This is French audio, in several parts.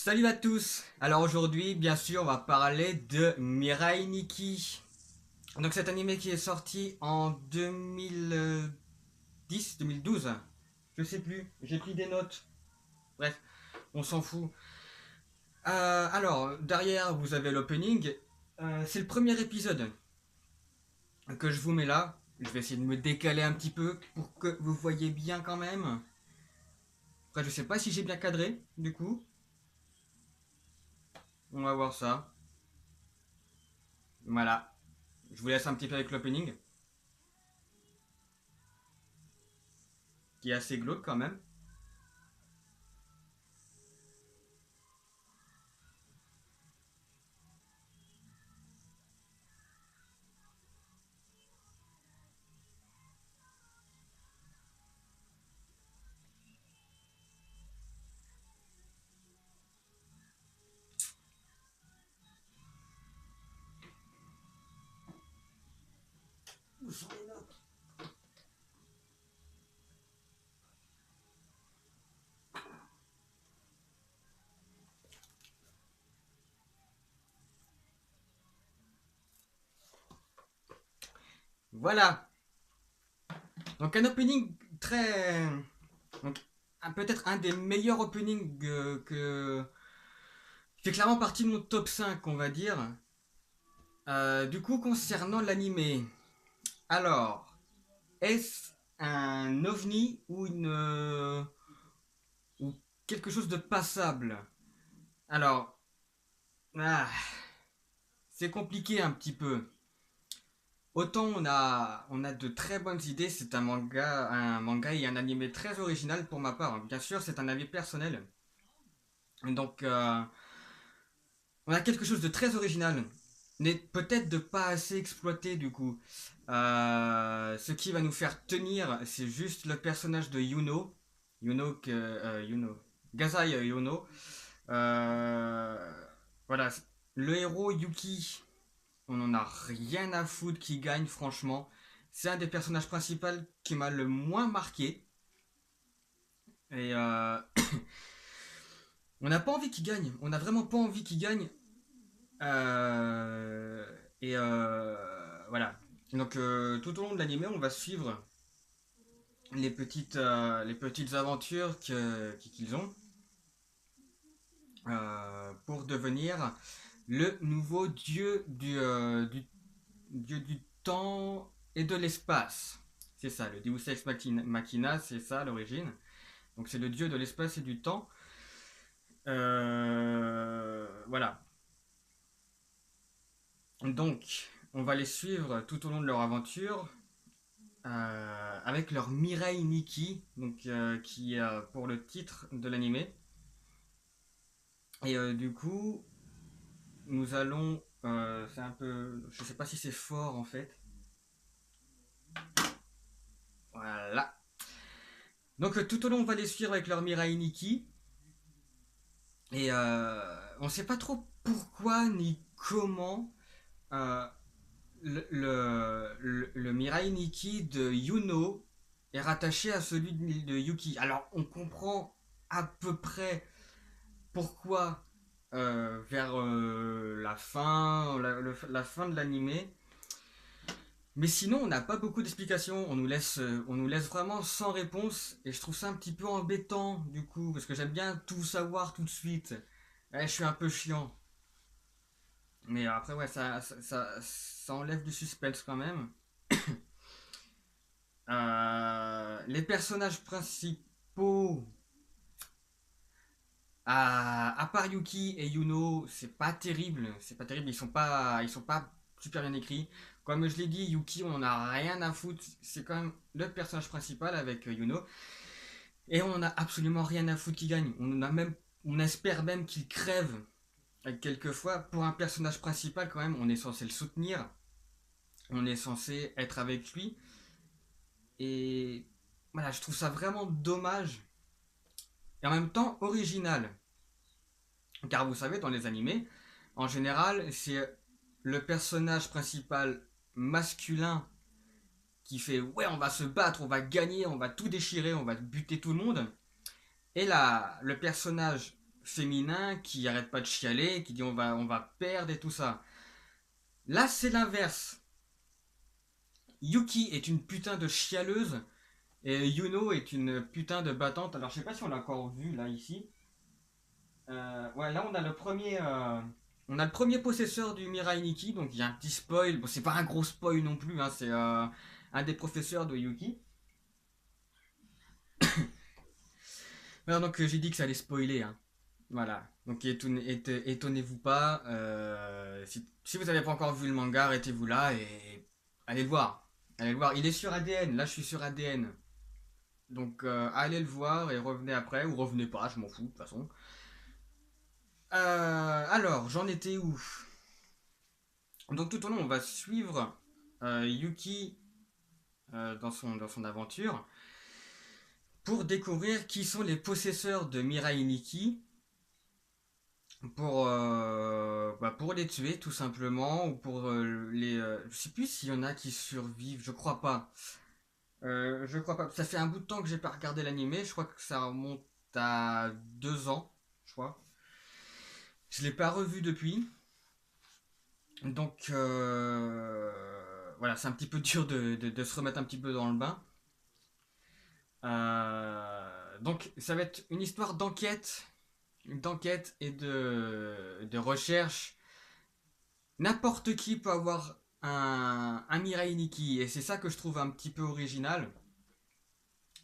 Salut à tous. Alors aujourd'hui, bien sûr, on va parler de Mirai Nikki. Donc cet animé qui est sorti en 2010, 2012. Je sais plus, j'ai pris des notes. Bref, on s'en fout. Alors, derrière, vous avez l'opening. C'est le premier épisode que je vous mets là. Je vais essayer de me décaler un petit peu pour que vous voyez bien quand même. Après, je sais pas si j'ai bien cadré, du coup. On va voir ça. Voilà. Je vous laisse un petit peu avec l'opening, qui est assez glauque quand même. Où sont les notes? Voilà. Donc un opening très... Donc peut-être un des meilleurs openings qui fait clairement partie de mon top 5, on va dire. Du coup, concernant l'animé, alors, est-ce un ovni ou quelque chose de passable? Alors, ah, c'est compliqué un petit peu. Autant on a de très bonnes idées, c'est un manga et un animé très original pour ma part. Bien sûr, c'est un avis personnel. Donc, on a quelque chose de très original, mais peut-être de pas assez exploité du coup. Ce qui va nous faire tenir, c'est juste le personnage de Yuno, Gazai Yuno. Euh, voilà, le héros Yuki, on en a rien à foutre qui gagne franchement. C'est un des personnages principaux qui m'a le moins marqué. Et on n'a pas envie qu'il gagne. On n'a vraiment pas envie qu'il gagne. Euh, voilà. Donc tout au long de l'anime, on va suivre les petites aventures qu'ils ont pour devenir le nouveau dieu dieu du temps et de l'espace. C'est ça, le Deus Ex Machina, c'est ça à l'origine. Donc c'est le dieu de l'espace et du temps. Voilà. Donc, on va les suivre tout au long de leur aventure avec leur Mirai Nikki, donc, qui pour le titre de l'animé. Et du coup, nous allons. C'est un peu. Je sais pas si c'est fort en fait. Voilà. Donc, tout au long, on va les suivre avec leur Mirai Nikki. Et on sait pas trop pourquoi ni comment euh, le Mirai Nikki de Yuno est rattaché à celui de Yuki. Alors on comprend à peu près pourquoi vers la fin de l'animé. Mais sinon, on n'a pas beaucoup d'explications. On nous laisse vraiment sans réponse. Et je trouve ça un petit peu embêtant, du coup, parce que j'aime bien tout savoir tout de suite. Ouais, je suis un peu chiant. Mais après, ouais, ça enlève du suspense quand même. Les personnages principaux, à part Yuki et Yuno, c'est pas terrible. C'est pas terrible. Ils sont pas super bien écrits. Comme je l'ai dit, Yuki, on en a rien à foutre. C'est quand même le personnage principal avec Yuno. Et on en a absolument rien à foutre qu'il gagne. On espère même qu'il crève. Quelquefois, pour un personnage principal, quand même, on est censé le soutenir. On est censé être avec lui. Et voilà, je trouve ça vraiment dommage et en même temps original. Car vous savez, dans les animés, en général, c'est le personnage principal masculin qui fait ouais, on va se battre, on va gagner, on va tout déchirer, on va buter tout le monde. Et là, le personnage féminin qui arrête pas de chialer, qui dit on va perdre et tout ça. Là, c'est l'inverse. Yuki est une putain de chialeuse et Yuno est une putain de battante. Alors, je sais pas si on l'a encore vu là ici. Ouais, là, on a le premier possesseur du Mirai Nikki, donc il y a un petit spoil. Bon, c'est pas un gros spoil non plus, hein, c'est un des professeurs de Yuki. Alors, donc, j'ai dit que ça allait spoiler, hein. Voilà. Donc, étonnez-vous pas. Si vous n'avez pas encore vu le manga, arrêtez-vous là et allez le voir. Allez le voir. Il est sur ADN. Là, je suis sur ADN. Donc, allez le voir et revenez après. Ou revenez pas, je m'en fous, de toute façon. Alors, j'en étais où? Donc, tout au long, on va suivre Yuki dans son aventure pour découvrir qui sont les possesseurs de Mirai Nikki pour les tuer tout simplement ou pour je sais plus s'il y en a qui survivent, je crois pas. Je crois pas. Ça fait un bout de temps que j'ai pas regardé l'animé, je crois que ça remonte à 2 ans, je crois. Je l'ai pas revu depuis. Donc voilà, c'est un petit peu dur de se remettre un petit peu dans le bain. Donc ça va être une histoire d'enquête et de recherche. N'importe qui peut avoir un Mirai Nikki et c'est ça que je trouve un petit peu original.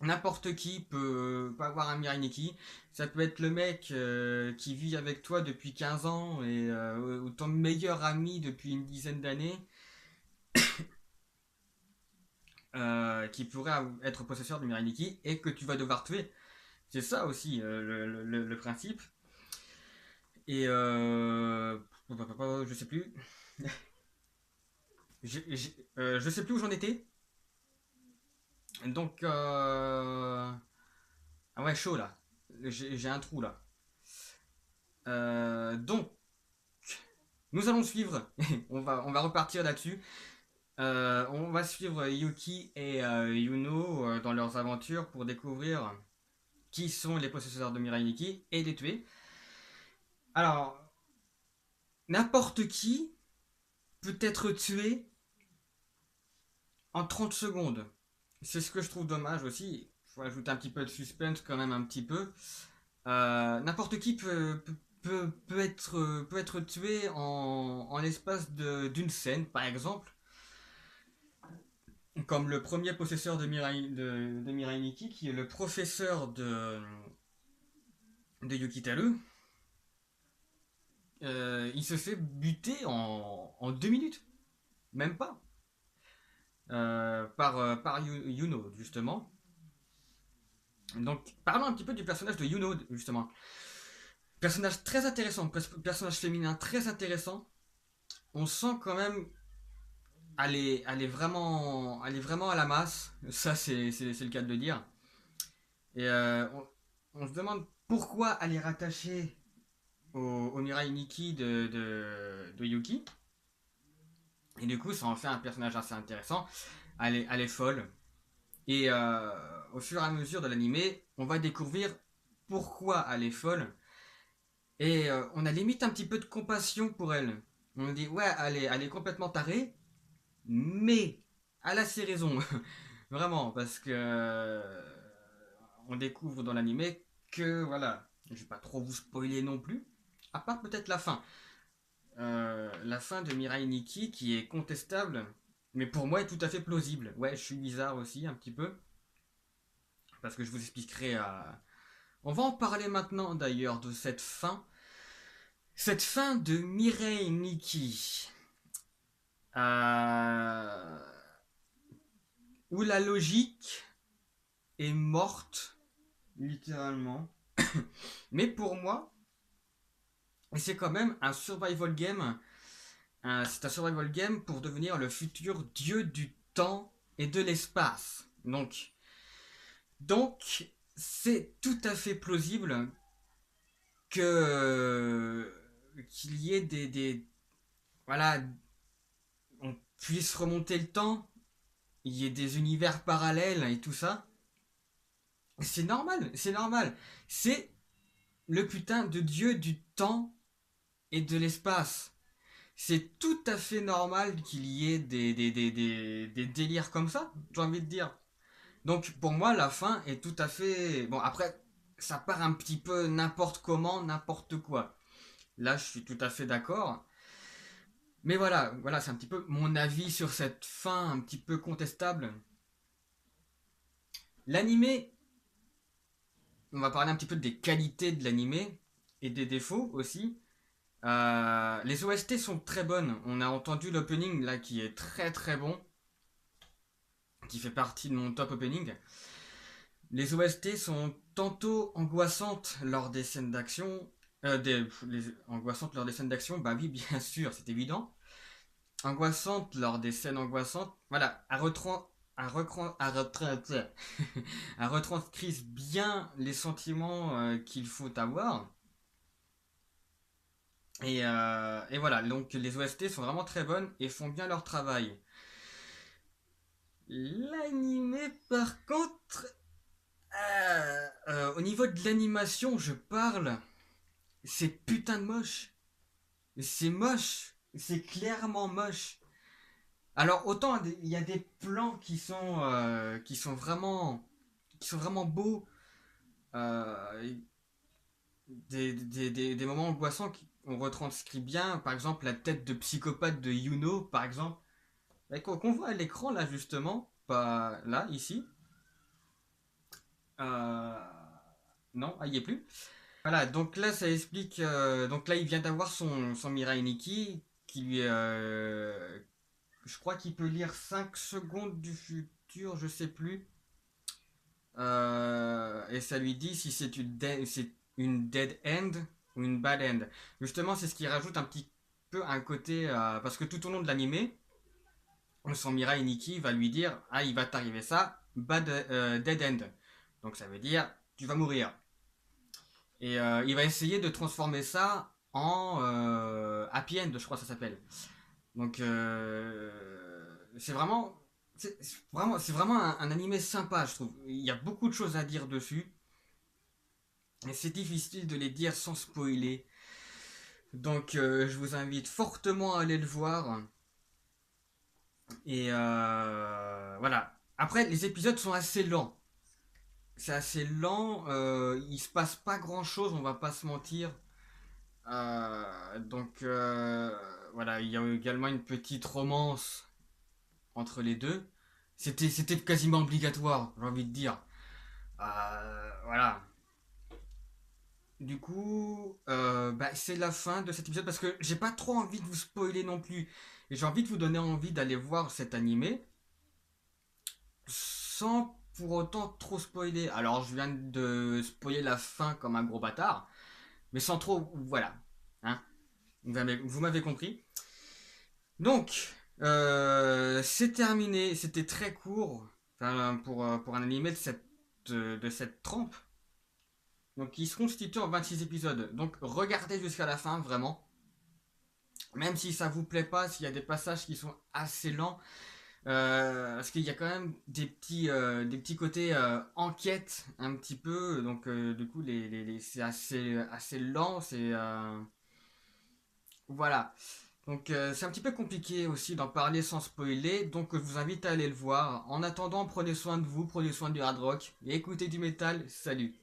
N'importe qui peut avoir un Mirai Nikki. Ça peut être le mec qui vit avec toi depuis 15 ans et ou ton meilleur ami depuis une dizaine d'années qui pourrait être possesseur de Mirai Nikki et que tu vas devoir tuer. C'est ça aussi le principe. Et je sais plus. Je sais plus où j'en étais. Donc, ah ouais, chaud là. J'ai un trou là. Donc, nous allons suivre. on va repartir là-dessus. On va suivre Yuki et Yuno dans leurs aventures pour découvrir qui sont les possesseurs de Mirai Nikki et les tuer. Alors, n'importe qui peut être tué en 30 secondes. C'est ce que je trouve dommage aussi. Il faut ajouter un petit peu de suspense quand même un petit peu. N'importe qui peut être tué en l'espace d'une scène, par exemple. Comme le premier possesseur de Mirai Nikki, qui est le professeur de Yukitaru. Il se fait buter en 2 minutes. Même pas. Par Yuno, justement. Donc, parlons un petit peu du personnage de Yuno, justement. Personnage très intéressant, personnage féminin très intéressant. On sent quand même elle est vraiment à la masse. Ça, c'est le cas de le dire. Et on se demande pourquoi elle est rattachée au Mirai Nikki de Yuki. Et du coup, ça en fait un personnage assez intéressant. Elle est folle. Et au fur et à mesure de l'animé, on va découvrir pourquoi elle est folle. Et on a limite un petit peu de compassion pour elle. On dit, ouais, elle est complètement tarée, mais elle a ses raisons. Vraiment, parce que on découvre dans l'animé que, voilà, je vais pas trop vous spoiler non plus, à part peut-être la fin. La fin de Mirai Nikki qui est contestable, mais pour moi est tout à fait plausible. Ouais, je suis bizarre aussi un petit peu, parce que je vous expliquerai. On va en parler maintenant d'ailleurs de cette fin. Cette fin de Mirai Nikki. Euh, où la logique est morte, littéralement. Mais pour moi, c'est quand même un survival game. C'est un survival game pour devenir le futur dieu du temps et de l'espace. Donc, c'est tout à fait plausible qu'il y ait voilà, on puisse remonter le temps, il y ait des univers parallèles et tout ça. C'est normal, c'est normal. C'est le putain de dieu du temps et de l'espace. C'est tout à fait normal qu'il y ait des délires comme ça, j'ai envie de dire. Donc pour moi, la fin est tout à fait... Bon, après, ça part un petit peu n'importe comment, n'importe quoi. Là, je suis tout à fait d'accord. Mais voilà, c'est un petit peu mon avis sur cette fin un petit peu contestable. L'animé, on va parler un petit peu des qualités de l'animé et des défauts aussi. Les OST sont très bonnes. On a entendu l'opening là qui est très très bon, qui fait partie de mon top opening. Les OST sont tantôt angoissantes lors des scènes d'action. Angoissantes lors des scènes d'action, bah oui, bien sûr, c'est évident. Angoissantes lors des scènes angoissantes. Voilà, à retranscrire bien les sentiments qu'il faut avoir. Et voilà, donc les OST sont vraiment très bonnes et font bien leur travail. L'animé, par contre, au niveau de l'animation, je parle, c'est putain de moche. C'est moche, c'est clairement moche. Alors autant il y a des plans qui sont vraiment beaux, euh, des moments angoissants qu'on retranscrit bien. Par exemple, la tête de psychopathe de Yuno, par exemple, qu'on voit à l'écran là justement, pas là, ici. Euh, non, il n'y est plus. Voilà, donc là ça explique. Donc là il vient d'avoir son Mirai Nikki qui lui. Je crois qu'il peut lire 5 secondes du futur, je sais plus. Et ça lui dit si c'est une dead end ou une bad end. Justement, c'est ce qui rajoute un petit peu un côté. Parce que tout au long de l'animé, son Mirai Nikki va lui dire ah, il va t'arriver ça, dead end. Donc ça veut dire tu vas mourir. Et il va essayer de transformer ça en happy end, je crois que ça s'appelle. Donc c'est vraiment, c'est vraiment un animé sympa, je trouve. Il y a beaucoup de choses à dire dessus. Et c'est difficile de les dire sans spoiler. Donc je vous invite fortement à aller le voir. Et voilà. Après, les épisodes sont assez lents. C'est assez lent. Il se passe pas grand chose, on va pas se mentir. Donc voilà, il y a également une petite romance entre les deux. C'était quasiment obligatoire, j'ai envie de dire. Voilà. Du coup, bah, c'est la fin de cet épisode parce que j'ai pas trop envie de vous spoiler non plus. Et j'ai envie de vous donner envie d'aller voir cet animé sans pour autant trop spoiler. Alors, je viens de spoiler la fin comme un gros bâtard, mais sans trop. Voilà. Hein, vous m'avez compris. Donc, c'est terminé. C'était très court enfin, pour un animé de cette trempe. Donc, il se constitue en 26 épisodes. Donc, regardez jusqu'à la fin, vraiment. Même si ça vous plaît pas, s'il y a des passages qui sont assez lents, parce qu'il y a quand même des petits côtés enquête un petit peu, donc du coup c'est assez lent, c'est voilà. Donc c'est un petit peu compliqué aussi d'en parler sans spoiler, donc je vous invite à aller le voir. En attendant, prenez soin de vous, prenez soin du hard rock et écoutez du métal. Salut.